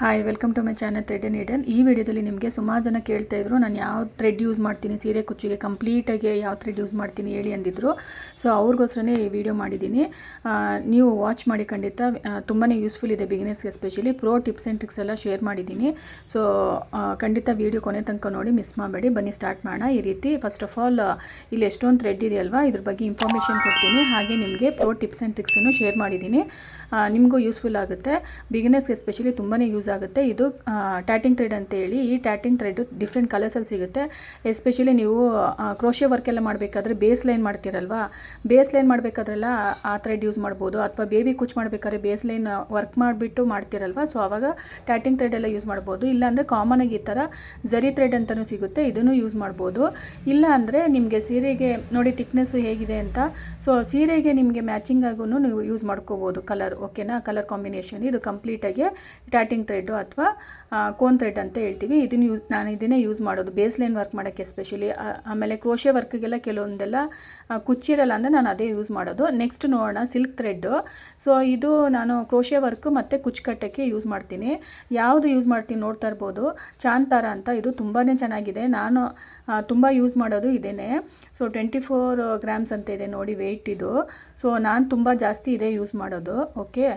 Hi welcome to my channel thread and needle. ಈ ವಿಡಿಯೋದಲ್ಲಿ ನಿಮಗೆ ಸುಮಾರು ಜನ ಕೇಳ್ತಾ ಇದ್ರು, ನಾನು ಯಾವ ಥ್ರೆಡ್ ಯೂಸ್ ಮಾಡ್ತೀನಿ ಸೀರೆ ಕುಚ್ಚಿಗೆ ಕಂಪ್ಲೀಟಾಗಿ ಯಾವ ಥ್ರೆಡ್ ಯೂಸ್ ಮಾಡ್ತೀನಿ ಹೇಳಿ ಅಂದಿದ್ರು. ಸೊ ಅವ್ರಿಗೋಸ್ಕರನೇ ಈ ವಿಡಿಯೋ ಮಾಡಿದ್ದೀನಿ. ನೀವು ವಾಚ್ ಮಾಡಿ, ಖಂಡಿತ ತುಂಬಾ ಯೂಸ್ಫುಲ್ ಇದೆ ಬಿಗಿನರ್ಸ್ಗೆ. Especially pro tips and tricks ಎಲ್ಲ ಶೇರ್ ಮಾಡಿದ್ದೀನಿ. ಸೊ ಖಂಡಿತ ವಿಡಿಯೋ ಕೊನೆ ತನಕ ನೋಡಿ, ಮಿಸ್ ಮಾಡಬೇಡಿ. ಬನ್ನಿ ಸ್ಟಾರ್ಟ್ ಮಾಡೋಣ. ಈ ರೀತಿ ಫಸ್ಟ್ ಆಫ್ ಆಲ್ ಇಲ್ಲಿ ಎಷ್ಟೊಂದು ಥ್ರೆಡ್ ಇದೆಯಲ್ವಾ, ಇದ್ರ ಬಗ್ಗೆ ಇನ್ಫಾರ್ಮೇಷನ್ ಕೊಡ್ತೀನಿ. ಹಾಗೆ ನಿಮಗೆ ಪ್ರೋ ಟಿಪ್ಸ್ ಆ್ಯಂಡ್ ಟ್ರಿಕ್ಸನ್ನು ಶೇರ್ ಮಾಡಿದ್ದೀನಿ. ನಿಮಗೂ ಯೂಸ್ಫುಲ್ ಆಗುತ್ತೆ. ಬಿಗಿನರ್ಸ್ಗೆ ಎಸ್ಪೆಷಲಿ ತುಂಬಾ ಯೂಸ್ ಆಗುತ್ತೆ. ಇದು ಟ್ಯಾಟಿಂಗ್ ಥ್ರೆಡ್ ಅಂತ ಹೇಳಿ, ಈ ಟ್ಯಾಟಿಂಗ್ ಥ್ರೆಡ್ ಡಿಫ್ರೆಂಟ್ ಕಲರ್ಸಲ್ಲಿ ಸಿಗುತ್ತೆ. ಎಸ್ಪೆಷಲಿ ನೀವು ಕ್ರೋಶೆ ವರ್ಕ್ ಎಲ್ಲ ಮಾಡಬೇಕಾದ್ರೆ ಬೇಸ್ ಲೈನ್ ಮಾಡ್ತೀರಲ್ವಾ, ಬೇಸ್ ಲೈನ್ ಮಾಡಬೇಕಾದ್ರೆಲ್ಲ ಆ ಥ್ರೆಡ್ ಯೂಸ್ ಮಾಡ್ಬೋದು. ಅಥವಾ ಬೇಬಿ ಕುಚ್ ಮಾಡಬೇಕಾದ್ರೆ ಬೇಸ್ ಲೈನ್ ವರ್ಕ್ ಮಾಡಿಬಿಟ್ಟು ಮಾಡ್ತೀರಲ್ವ, ಸೊ ಆವಾಗ ಟ್ಯಾಟಿಂಗ್ ಥ್ರೆಡ್ ಎಲ್ಲ ಯೂಸ್ ಮಾಡ್ಬೋದು. ಇಲ್ಲಾಂದರೆ ಕಾಮನಾಗಿ ಈ ಥರ ಝರಿ ಥ್ರೆಡ್ ಅಂತಲೂ ಸಿಗುತ್ತೆ, ಇದನ್ನು ಯೂಸ್ ಮಾಡ್ಬೋದು. ಇಲ್ಲ ಅಂದರೆ ನಿಮಗೆ ಸೀರೆಗೆ ನೋಡಿ ಥಿಕ್ನೆಸ್ಸು ಹೇಗಿದೆ ಅಂತ, ಸೊ ಸೀರೆಗೆ ನಿಮಗೆ ಮ್ಯಾಚಿಂಗ್ ಆಗೂ ನೀವು ಯೂಸ್ ಮಾಡ್ಕೋಬೋದು ಕಲರ್. ಓಕೆನಾ, ಕಲರ್ ಕಾಂಬಿನೇಷನ್. ಇದು ಕಂಪ್ಲೀಟಾಗಿ ಟ್ಯಾಟಿಂಗ್ ಥ್ರೆಡ್ಡು ಅಥವಾ ಕೋನ್ ಥ್ರೆಡ್ ಅಂತ ಹೇಳ್ತೀವಿ. ನಾನು ಇದನ್ನೇ ಯೂಸ್ ಮಾಡೋದು ಬೇಸ್ ಲೈನ್ ವರ್ಕ್ ಮಾಡೋಕ್ಕೆ ಎಸ್ಪೆಷಲಿ. ಆಮೇಲೆ ಕ್ರೋಶೆ ವರ್ಕ್ಗೆಲ್ಲ ಕೆಲವೊಂದೆಲ್ಲ ಕುಚ್ಚಿರಲ್ಲ ಅಂದರೆ ನಾನು ಅದೇ ಯೂಸ್ ಮಾಡೋದು. ನೆಕ್ಸ್ಟ್ ನೋಡೋಣ, ಸಿಲ್ಕ್ ಥ್ರೆಡ್ಡು. ಸೊ ಇದು ನಾನು ಕ್ರೋಶೆ ವರ್ಕ್ ಮತ್ತು ಕುಚ್ಚುಕಟ್ಟಕ್ಕೆ ಯೂಸ್ ಮಾಡ್ತೀನಿ. ಯಾವುದು ಯೂಸ್ ಮಾಡ್ತೀನಿ ನೋಡ್ತಾ ಇರ್ಬೋದು, ಚಾಂತಾರ ಅಂತ. ಇದು ತುಂಬಾ ಚೆನ್ನಾಗಿದೆ. ನಾನು ತುಂಬ ಯೂಸ್ ಮಾಡೋದು ಇದೇನೆ. ಸೊ 24 ಗ್ರಾಮ್ಸ್ ಅಂತ ಇದೆ ನೋಡಿ ವೆಯ್ಟ್ ಇದು. ಸೊ ನಾನು ತುಂಬ ಜಾಸ್ತಿ ಇದೇ ಯೂಸ್ ಮಾಡೋದು. ಓಕೆ,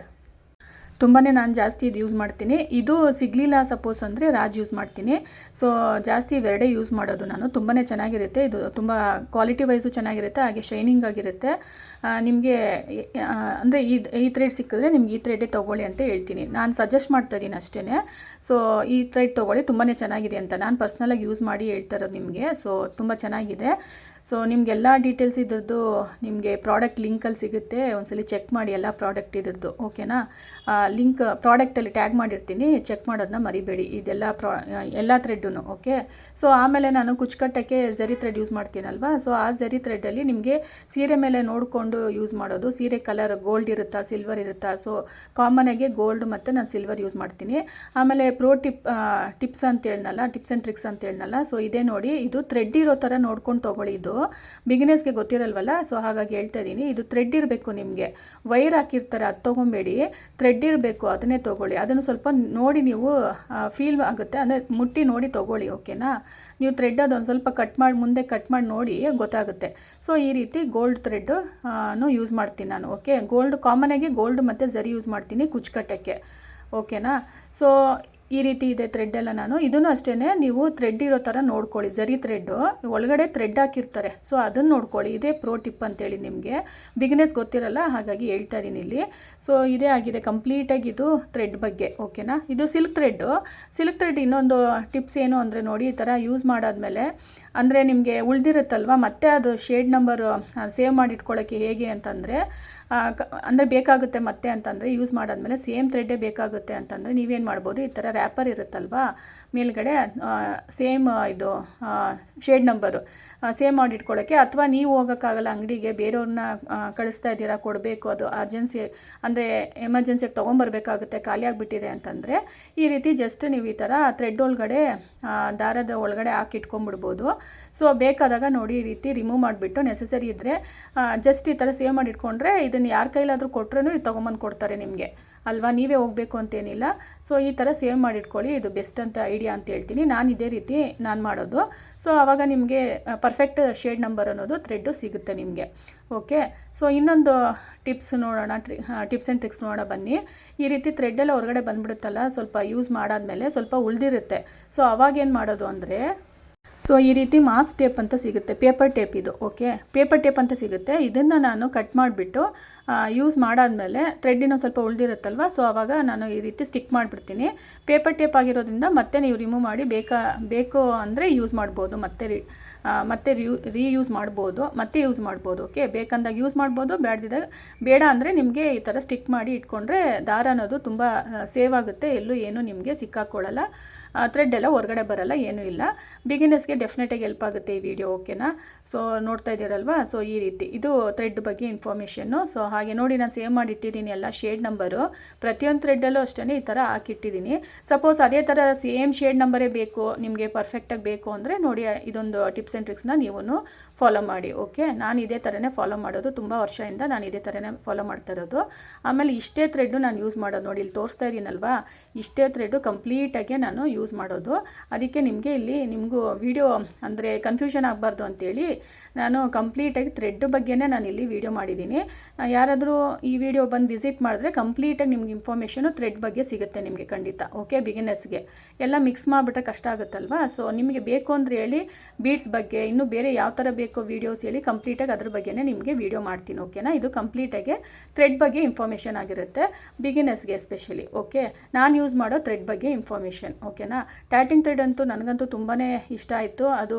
ತುಂಬಾ ನಾನು ಜಾಸ್ತಿ ಇದು ಯೂಸ್ ಮಾಡ್ತೀನಿ. ಇದು ಸಿಗಲಿಲ್ಲ ಸಪೋಸ್ ಅಂದರೆ ರಾಜ್ ಯೂಸ್ ಮಾಡ್ತೀನಿ. ಸೊ ಜಾಸ್ತಿ ಇವೆರಡೇ ಯೂಸ್ ಮಾಡೋದು ನಾನು. ತುಂಬಾ ಚೆನ್ನಾಗಿರುತ್ತೆ ಇದು. ತುಂಬ ಕ್ವಾಲಿಟಿ ವೈಸು ಚೆನ್ನಾಗಿರುತ್ತೆ, ಹಾಗೆ ಶೈನಿಂಗ್ ಆಗಿರುತ್ತೆ. ನಿಮಗೆ ಅಂದರೆ ಈ ಥ್ರೆಡ್ ಸಿಕ್ಕಿದ್ರೆ ನಿಮ್ಗೆ ಈ ಥ್ರೆಡ್ಡೇ ತೊಗೊಳ್ಳಿ ಅಂತ ಹೇಳ್ತೀನಿ. ನಾನು ಸಜೆಸ್ಟ್ ಮಾಡ್ತಾ ಇದ್ದೀನಿ ಅಷ್ಟೇ. ಸೊ ಈ ಥ್ರೆಡ್ ತೊಗೊಳ್ಳಿ, ತುಂಬಾ ಚೆನ್ನಾಗಿದೆ ಅಂತ ನಾನು ಪರ್ಸ್ನಲಾಗಿ ಯೂಸ್ ಮಾಡಿ ಹೇಳ್ತಾ ಇರೋದು ನಿಮಗೆ. ಸೊ ತುಂಬ ಚೆನ್ನಾಗಿದೆ. ಸೊ ನಿಮಗೆಲ್ಲ ಡೀಟೇಲ್ಸ್ ಇದ್ರದ್ದು ನಿಮಗೆ ಪ್ರಾಡಕ್ಟ್ ಲಿಂಕಲ್ಲಿ ಸಿಗುತ್ತೆ. ಒಂದ್ಸಲಿ ಚೆಕ್ ಮಾಡಿ ಎಲ್ಲ ಪ್ರಾಡಕ್ಟ್ ಇದ್ರದ್ದು. ಓಕೆನಾ, ಲಿಂಕ್ ಪ್ರಾಡಕ್ಟಲ್ಲಿ ಟ್ಯಾಗ್ ಮಾಡಿರ್ತೀನಿ, ಚೆಕ್ ಮಾಡೋದನ್ನ ಮರಿಬೇಡಿ. ಇದೆಲ್ಲ ಎಲ್ಲ ಥ್ರೆಡ್ಡು. ಓಕೆ, ಸೊ ಆಮೇಲೆ ನಾನು ಕುಚ್ಚುಕಟ್ಟಕ್ಕೆ ಝರಿ ಥ್ರೆಡ್ ಯೂಸ್ ಮಾಡ್ತೀನಲ್ವಾ, ಸೊ ಆ ಝರಿ ಥ್ರೆಡ್ಡಲ್ಲಿ ನಿಮಗೆ ಸೀರೆ ಮೇಲೆ ನೋಡಿಕೊಂಡು ಯೂಸ್ ಮಾಡೋದು. ಸೀರೆ ಕಲರ್ ಗೋಲ್ಡ್ ಇರುತ್ತಾ ಸಿಲ್ವರ್ ಇರುತ್ತಾ, ಸೊ ಕಾಮನಾಗಿ ಗೋಲ್ಡ್ ಮತ್ತು ನಾನು ಸಿಲ್ವರ್ ಯೂಸ್ ಮಾಡ್ತೀನಿ. ಆಮೇಲೆ ಪ್ರೋ ಟಿಪ್ಸ್ ಅಂತ ಹೇಳ್ನಲ್ಲ, ಟಿಪ್ಸ್ ಆ್ಯಂಡ್ ಟ್ರಿಕ್ಸ್ ಅಂತ ಹೇಳ್ನಲ್ಲ, ಸೊ ಇದೇ ನೋಡಿ. ಇದು ಥ್ರೆಡ್ ಇರೋ ಥರ ನೋಡ್ಕೊಂಡು ತೊಗೊಳ್ಳಿ. ಇದು ಬಿಗಿನರ್ಸ್ಗೆ ಗೊತ್ತಿರಲ್ವಲ್ಲ, ಸೊ ಹಾಗಾಗಿ ಹೇಳ್ತಾ ಇದ್ದೀನಿ. ಇದು ಥ್ರೆಡ್ ಇರಬೇಕು ನಿಮಗೆ. ವೈರ್ ಹಾಕಿರ್ತಾರೆ, ಅದು ತೊಗೊಬೇಡಿ. ಥ್ರೆಡ್ ಇರಬೇಕು, ಅದನ್ನೇ ತೊಗೊಳ್ಳಿ. ಅದನ್ನು ಸ್ವಲ್ಪ ನೋಡಿ, ನೀವು ಫೀಲ್ ಆಗುತ್ತೆ ಅಂದರೆ ಮುಟ್ಟಿ ನೋಡಿ ತೊಗೊಳ್ಳಿ. ಓಕೆನಾ, ನೀವು ಥ್ರೆಡ್ ಅದೊಂದು ಸ್ವಲ್ಪ ಮುಂದೆ ಕಟ್ ಮಾಡಿ ನೋಡಿ ಗೊತ್ತಾಗುತ್ತೆ. ಸೊ ಈ ರೀತಿ ಗೋಲ್ಡ್ ಥ್ರೆಡ್ಡು ಯೂಸ್ ಮಾಡ್ತೀನಿ ನಾನು. ಓಕೆ, ಕಾಮನಾಗಿ ಗೋಲ್ಡ್ ಮತ್ತು ಝರಿ ಯೂಸ್ ಮಾಡ್ತೀನಿ ಕುಚ್ಚುಕಟ್ಟಕ್ಕೆ. ಓಕೆನಾ, ಸೊ ಈ ರೀತಿ ಇದೆ ಥ್ರೆಡ್ ಎಲ್ಲ. ನಾನು ಇದನ್ನು ಅಷ್ಟೇ, ನೀವು ಥ್ರೆಡ್ ಇರೋ ಥರ ನೋಡ್ಕೊಳ್ಳಿ. ಝರಿ ಥ್ರೆಡ್ಡು ಒಳಗಡೆ ಥ್ರೆಡ್ ಹಾಕಿರ್ತಾರೆ, ಸೊ ಅದನ್ನು ನೋಡ್ಕೊಳ್ಳಿ. ಇದೇ ಪ್ರೋ ಟಿಪ್ ಅಂತೇಳಿ ನಿಮಗೆ ಬಿಗಿನರ್ಸ್ ಗೊತ್ತಿರಲ್ಲ, ಹಾಗಾಗಿ ಹೇಳ್ತಾ ಇದ್ದೀನಿ ಇಲ್ಲಿ. ಸೊ ಇದೇ ಆಗಿದೆ ಕಂಪ್ಲೀಟಾಗಿ ಇದು ಥ್ರೆಡ್ ಬಗ್ಗೆ. ಓಕೆನಾ, ಇದು ಸಿಲ್ಕ್ ಥ್ರೆಡ್ಡು. ಸಿಲ್ಕ್ ಥ್ರೆಡ್ ಇನ್ನೊಂದು ಟಿಪ್ಸ್ ಏನು ಅಂದರೆ ನೋಡಿ, ಈ ಥರ ಯೂಸ್ ಮಾಡಾದ್ಮೇಲೆ ಅಂದರೆ ನಿಮಗೆ ಉಳಿದಿರುತ್ತಲ್ವ, ಮತ್ತೆ ಅದು ಶೇಡ್ ನಂಬರು ಸೇವ್ ಮಾಡಿ ಇಟ್ಕೊಳ್ಳೋಕ್ಕೆ ಹೇಗೆ ಅಂತಂದರೆ ಅಂದರೆ ಬೇಕಾಗುತ್ತೆ ಮತ್ತೆ ಅಂತಂದರೆ ಯೂಸ್ ಮಾಡಾದ್ಮೇಲೆ ಸೇಮ್ ಥ್ರೆಡ್ಡೇ ಬೇಕಾಗುತ್ತೆ ಅಂತಂದರೆ ನೀವೇನು ಮಾಡ್ಬೋದು, ಈ ಥರ ರ್ಯಾಪರ್ ಇರುತ್ತಲ್ವ ಮೇಲ್ಗಡೆ ಸೇಮ್ ಇದು ಶೇಡ್ ನಂಬರು ಸೇವ್ ಮಾಡಿ ಇಟ್ಕೊಳ್ಳೋಕ್ಕೆ. ಅಥವಾ ನೀವು ಹೋಗೋಕ್ಕಾಗಲ್ಲ ಅಂಗಡಿಗೆ, ಬೇರೆಯವ್ರನ್ನ ಕಳಿಸ್ತಾ ಇದ್ದೀರಾ, ಕೊಡಬೇಕು, ಅದು ಅರ್ಜೆನ್ಸಿ ಅಂದರೆ ಎಮರ್ಜೆನ್ಸಿಯಾಗಿ ತೊಗೊಂಬರ್ಬೇಕಾಗುತ್ತೆ, ಖಾಲಿ ಆಗಿಬಿಟ್ಟಿದೆ ಅಂತಂದರೆ ಈ ರೀತಿ ಜಸ್ಟ್ ನೀವು ಈ ಥರ ಥ್ರೆಡ್ ಒಳಗಡೆ ದಾರದ ಒಳಗಡೆ ಹಾಕಿಟ್ಕೊಂಡ್ಬಿಡ್ಬೋದು. ಸೊ ಬೇಕಾದಾಗ ನೋಡಿ ಈ ರೀತಿ ರಿಮೂವ್ ಮಾಡಿಬಿಟ್ಟು ನೆಸಸರಿ ಇದ್ದರೆ ಜಸ್ಟ್ ಈ ಥರ ಸೇವ್ ಮಾಡಿ ಇಟ್ಕೊಂಡ್ರೆ ಇದನ್ನು ಯಾರ ಕೈಲಾದರೂ ಕೊಟ್ಟರೂ ಇದು ತೊಗೊಂಬಂದು ಕೊಡ್ತಾರೆ ನಿಮಗೆ ಅಲ್ವಾ, ನೀವೇ ಹೋಗಬೇಕು ಅಂತೇನಿಲ್ಲ. ಸೊ ಈ ಥರ ಸೇವ್ ಮಾಡಿಟ್ಕೊಳ್ಳಿ, ಇದು ಬೆಸ್ಟ್ ಅಂತ ಐಡಿಯಾ ಅಂತ ಹೇಳ್ತೀನಿ. ನಾನು ಇದೇ ರೀತಿ ನಾನು ಮಾಡೋದು. ಸೊ ಆವಾಗ ನಿಮಗೆ ಪರ್ಫೆಕ್ಟ್ ಶೇಡ್ ನಂಬರ್ ಅನ್ನೋದು ಥ್ರೆಡ್ಡು ಸಿಗುತ್ತೆ ನಿಮಗೆ. ಓಕೆ, ಸೊ ಇನ್ನೊಂದು ಟಿಪ್ಸ್ ನೋಡೋಣ, ಟಿಪ್ಸ್ ಆ್ಯಂಡ್ ಟ್ರಿಕ್ಸ್ ನೋಡೋಣ ಬನ್ನಿ. ಈ ರೀತಿ ಥ್ರೆಡ್ಡೆಲ್ಲ ಹೊರಗಡೆ ಬಂದುಬಿಡುತ್ತಲ್ಲ, ಸ್ವಲ್ಪ ಯೂಸ್ ಮಾಡಾದ್ಮೇಲೆ ಸ್ವಲ್ಪ ಉಳಿದಿರುತ್ತೆ. ಸೊ ಅವಾಗೇನು ಮಾಡೋದು ಅಂದರೆ, ಸೊ ಈ ರೀತಿ ಮಾಸ್ ಟೇಪ್ ಅಂತ ಸಿಗುತ್ತೆ, ಪೇಪರ್ ಟೇಪ್ ಇದು. ಓಕೆ, ಪೇಪರ್ ಟೇಪ್ ಅಂತ ಸಿಗುತ್ತೆ. ಇದನ್ನು ನಾನು ಕಟ್ ಮಾಡಿಬಿಟ್ಟು ಯೂಸ್ ಮಾಡಾದ್ಮೇಲೆ ಥ್ರೆಡ್ಡಿನ ಸ್ವಲ್ಪ ಉಳಿದಿರುತ್ತಲ್ವ, ಸೊ ಆವಾಗ ನಾನು ಈ ರೀತಿ ಸ್ಟಿಕ್ ಮಾಡಿಬಿಡ್ತೀನಿ. ಪೇಪರ್ ಟೇಪ್ ಆಗಿರೋದ್ರಿಂದ ಮತ್ತೆ ನೀವು ರಿಮೂವ್ ಮಾಡಿ ಬೇಕು ಅಂದರೆ ಯೂಸ್ ಮಾಡ್ಬೋದು, ಮತ್ತೆ ರೀಯೂಸ್ ಮಾಡ್ಬೋದು, ಮತ್ತೆ ಯೂಸ್ ಮಾಡ್ಬೋದು. ಓಕೆ, ಬೇಕಂದಾಗ ಯೂಸ್ ಮಾಡ್ಬೋದು, ಬೇಡ ಅಂದರೆ ನಿಮಗೆ ಈ ಥರ ಸ್ಟಿಕ್ ಮಾಡಿ ಇಟ್ಕೊಂಡ್ರೆ ದಾರ ಅನ್ನೋದು ತುಂಬ ಸೇವ್ ಆಗುತ್ತೆ, ಎಲ್ಲೂ ಏನೂ ನಿಮಗೆ ಸಿಕ್ಕಾಕೊಳ್ಳಲ್ಲ, ಥ್ರೆಡ್ ಎಲ್ಲ ಹೊರಗಡೆ ಬರಲ್ಲ, ಏನೂ ಇಲ್ಲ. ಬಿಗಿನರ್ಸ್ ಬಿಗಿನರ್ಸ್ಗೆ ಡೆಫಿನೆಟಾಗಿ ಹೆಲ್ಪ್ ಆಗುತ್ತೆ ಈ ವಿಡಿಯೋ, ಓಕೆನಾ. ಸೊ ನೋಡ್ತಾ ಇದ್ದೀರಲ್ವಾ, ಸೊ ಈ ರೀತಿ ಇದು ಥ್ರೆಡ್ ಬಗ್ಗೆ ಇನ್ಫಾರ್ಮೇಷನ್ನು. ಸೊ ಹಾಗೆ ನೋಡಿ ನಾನು ಸೇವ್ ಮಾಡಿ ಇಟ್ಟಿದ್ದೀನಿ ಎಲ್ಲ ಶೇಡ್ ನಂಬರು, ಪ್ರತಿಯೊಂದು ಥ್ರೆಡ್ಡಲ್ಲೂ ಅಷ್ಟೇ ಈ ಥರ ಹಾಕಿಟ್ಟಿದ್ದೀನಿ. ಸಪೋಸ್ ಅದೇ ಥರ ಸೇಮ್ ಶೇಡ್ ನಂಬರೇ ಬೇಕು ನಿಮಗೆ ಪರ್ಫೆಕ್ಟಾಗಿ ಬೇಕು ಅಂದರೆ ನೋಡಿ ಇದೊಂದು ಟಿಪ್ಸ್ ಆ್ಯಂಡ್ ಟ್ರಿಕ್ಸ್ನ ನೀವು ಫಾಲೋ ಮಾಡಿ, ಓಕೆ. ನಾನು ಇದೇ ಥರನೇ ಫಾಲೋ ಮಾಡೋದು, ತುಂಬ ವರ್ಷದಿಂದ ನಾನು ಇದೇ ಥರನೇ ಫಾಲೋ ಮಾಡ್ತಾ ಇರೋದು. ಆಮೇಲೆ ಇಷ್ಟೇ ಥ್ರೆಡ್ಡು ನಾನು ಯೂಸ್ ಮಾಡೋದು ನೋಡಿ, ಇಲ್ಲಿ ತೋರಿಸ್ತಾ ಇದ್ದೀನಲ್ವಾ, ಇಷ್ಟೇ ಥ್ರೆಡ್ಡು ಕಂಪ್ಲೀಟಾಗಿ ನಾನು ಯೂಸ್ ಮಾಡೋದು. ಅದಕ್ಕೆ ನಿಮಗೆ ಇಲ್ಲಿ ನಿಮಗೂ ವಿಡಿಯೋ ಅಂದರೆ ಕನ್ಫ್ಯೂಷನ್ ಆಗಬಾರ್ದು ಅಂತೇಳಿ ನಾನು ಕಂಪ್ಲೀಟಾಗಿ ಥ್ರೆಡ್ ಬಗ್ಗೆನೇ ನಾನು ಇಲ್ಲಿ ವಿಡಿಯೋ ಮಾಡಿದ್ದೀನಿ. ಯಾರಾದರೂ ಈ ವಿಡಿಯೋ ಬಂದು ವಿಸಿಟ್ ಮಾಡಿದ್ರೆ ಕಂಪ್ಲೀಟಾಗಿ ನಿಮ್ಗೆ ಇನ್ಫಾರ್ಮೇಷನು ಥ್ರೆಡ್ ಬಗ್ಗೆ ಸಿಗುತ್ತೆ ನಿಮಗೆ ಖಂಡಿತ, ಓಕೆ. ಬಿಗಿನರ್ಸ್ಗೆ ಎಲ್ಲ ಮಿಕ್ಸ್ ಮಾಡಿಬಿಟ್ರೆ ಕಷ್ಟ ಆಗುತ್ತಲ್ವಾ. ಸೊ ನಿಮಗೆ ಬೇಕು ಅಂದರೆ ಹೇಳಿ ಬೀಡ್ಸ್ ಬಗ್ಗೆ ಇನ್ನೂ ಬೇರೆ ಯಾವ ಥರ ಬೇಕೋ ವೀಡಿಯೋಸ್ ಹೇಳಿ ಕಂಪ್ಲೀಟಾಗಿ ಅದ್ರ ಬಗ್ಗೆನೇ ನಿಮಗೆ ವಿಡಿಯೋ ಮಾಡ್ತೀನಿ, ಓಕೆನಾ. ಇದು ಕಂಪ್ಲೀಟಾಗಿ ಥ್ರೆಡ್ ಬಗ್ಗೆ ಇನ್ಫಾರ್ಮೇಷನ್ ಆಗಿರುತ್ತೆ ಬಿಗಿನರ್ಸ್ಗೆ ಎಸ್ಪೆಷಲಿ, ಓಕೆ. ನಾನು ಯೂಸ್ ಮಾಡೋ ಥ್ರೆಡ್ ಬಗ್ಗೆ ಇನ್ಫಾರ್ಮೇಷನ್, ಓಕೆನಾ. ಟ್ಯಾಟಿಂಗ್ ಥ್ರೆಡ್ ಅಂತೂ ನನಗಂತೂ ತುಂಬಾ ಇಷ್ಟ ಆಯಿತು. ಅದು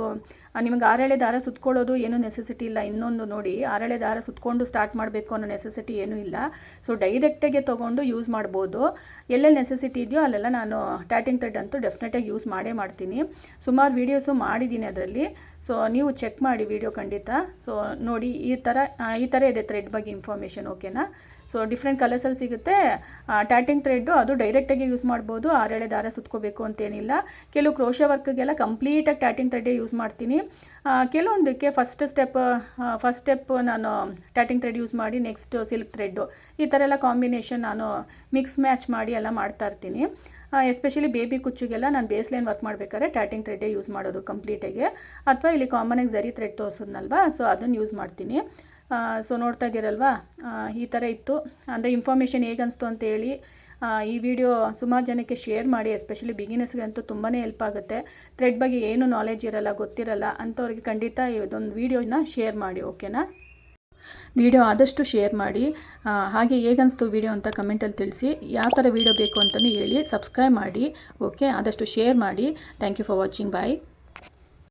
ನಿಮಗೆ ಆರೇಳೆ ದಾರ ಸುತ್ಕೊಳ್ಳೋದು ಏನೂ ನೆಸೆಸಿಟಿ ಇಲ್ಲ. ಇನ್ನೊಂದು ನೋಡಿ, ಆರೇಳೆ ದಾರ ಸುತ್ಕೊಂಡು ಸ್ಟಾರ್ಟ್ ಮಾಡಬೇಕು ಅನ್ನೋ ನೆಸೆಸಿಟಿ ಏನೂ ಇಲ್ಲ. ಸೊ ಡೈರೆಕ್ಟಾಗೆ ತೊಗೊಂಡು ಯೂಸ್ ಮಾಡ್ಬೋದು. ಎಲ್ಲೆಲ್ಲಿ ನೆಸೆಸಿಟಿ ಇದೆಯೋ ಅಲ್ಲೆಲ್ಲ ನಾನು ಟ್ಯಾಟಿಂಗ್ ಥ್ರೆಡ್ ಅಂತೂ ಡೆಫಿನೆಟಾಗಿ ಯೂಸ್ ಮಾಡೇ ಮಾಡ್ತೀನಿ. ಸುಮಾರು ವೀಡಿಯೋಸು ಮಾಡಿದ್ದೀನಿ ಅದರಲ್ಲಿ, ಸೊ ನೀವು ಚೆಕ್ ಮಾಡಿ ವಿಡಿಯೋ ಖಂಡಿತ. ಸೊ ನೋಡಿ ಈ ಥರ ಇದೆ ಥ್ರೆಡ್ ಬಗ್ಗೆ ಇನ್ಫಾರ್ಮೇಷನ್, ಓಕೆನಾ. ಸೊ ಡಿಫ್ರೆಂಟ್ ಕಲರ್ಸಲ್ಲಿ ಸಿಗುತ್ತೆ. ಟ್ಯಾಟಿಂಗ್ ಥ್ರೆಡ್ಡು ಅದು ಡೈರೆಕ್ಟಾಗಿ ಯೂಸ್ ಮಾಡ್ಬೋದು, ಆರೇಳೆ ದಾರ ಸುತ್ಕೋಬೇಕು ಅಂತೇನಿಲ್ಲ. ಕೆಲವು ಕ್ರೋಶೆ ವರ್ಕ್ಗೆಲ್ಲ ಕಂಪ್ಲೀಟಾಗಿ ಟ್ಯಾಟಿಂಗ್ ಥ್ರೆಡ್ಡೇ ಯೂಸ್ ಮಾಡ್ತೀನಿ. ಕೆಲವೊಂದಕ್ಕೆ ಫಸ್ಟ್ ಸ್ಟೆಪ್ ನಾನು ಟ್ಯಾಟಿಂಗ್ ಥ್ರೆಡ್ ಯೂಸ್ ಮಾಡಿ ನೆಕ್ಸ್ಟ್ ಸಿಲ್ಕ್ ಥ್ರೆಡ್ಡು, ಈ ಥರ ಎಲ್ಲ ಕಾಂಬಿನೇಷನ್ ನಾನು ಮಿಕ್ಸ್ ಮ್ಯಾಚ್ ಮಾಡಿ ಎಲ್ಲ ಮಾಡ್ತಾಯಿರ್ತೀನಿ. ಎಸ್ಪೆಷಲಿ ಬೇಬಿ ಕುಚ್ಚುಗೆಲ್ಲ ನಾನು ಬೇಸ್ಲೈನ್ ವರ್ಕ್ ಮಾಡಬೇಕಾದ್ರೆ ಟ್ಯಾಟಿಂಗ್ ಥ್ರೆಡ್ಡೇ ಯೂಸ್ ಮಾಡೋದು ಕಂಪ್ಲೀಟಾಗಿ, ಅಥವಾ ಇಲ್ಲಿ ಕಾಮನಾಗಿ ಝರಿ ಥ್ರೆಡ್ ತೋರಿಸೋದ್ನಲ್ವಾ, ಸೊ ಅದನ್ನು ಯೂಸ್ ಮಾಡ್ತೀನಿ. ಸೊ ನೋಡ್ತಾ ಇದ್ದೀರಲ್ವಾ, ಈ ಥರ ಇತ್ತು. ಅಂದರೆ ಇನ್ಫಾರ್ಮೇಷನ್ ಹೇಗೆ ಅನಿಸ್ತು ಅಂತೇಳಿ ಈ ವಿಡಿಯೋ ಸುಮಾರು ಜನಕ್ಕೆ ಶೇರ್ ಮಾಡಿ, ಎಸ್ಪೆಷಲಿ ಬಿಗಿನರ್ಸ್ಗೆ ಅಂತೂ ತುಂಬಾ ಹೆಲ್ಪ್ ಆಗುತ್ತೆ. ಥ್ರೆಡ್ ಬಗ್ಗೆ ಏನು ನಾಲೆಜ್ ಇರಲ್ಲ, ಗೊತ್ತಿರಲ್ಲ ಅಂಥವ್ರಿಗೆ ಖಂಡಿತ ಇದೊಂದು ವಿಡಿಯೋನ ಶೇರ್ ಮಾಡಿ, ಓಕೆನಾ. ವಿಡಿಯೋ ಆದಷ್ಟು ಶೇರ್ ಮಾಡಿ. ಹಾಗೆ ಹೇಗನ್ನಿಸ್ತು ವಿಡಿಯೋ ಅಂತ ಕಮೆಂಟಲ್ಲಿ ತಿಳಿಸಿ. ಯಾವ ಥರ ವಿಡಿಯೋ ಬೇಕು ಅಂತಲೂ ಹೇಳಿ. ಸಬ್ಸ್ಕ್ರೈಬ್ ಮಾಡಿ, ಓಕೆ. ಆದಷ್ಟು ಶೇರ್ ಮಾಡಿ. Thank you for watching. Bye.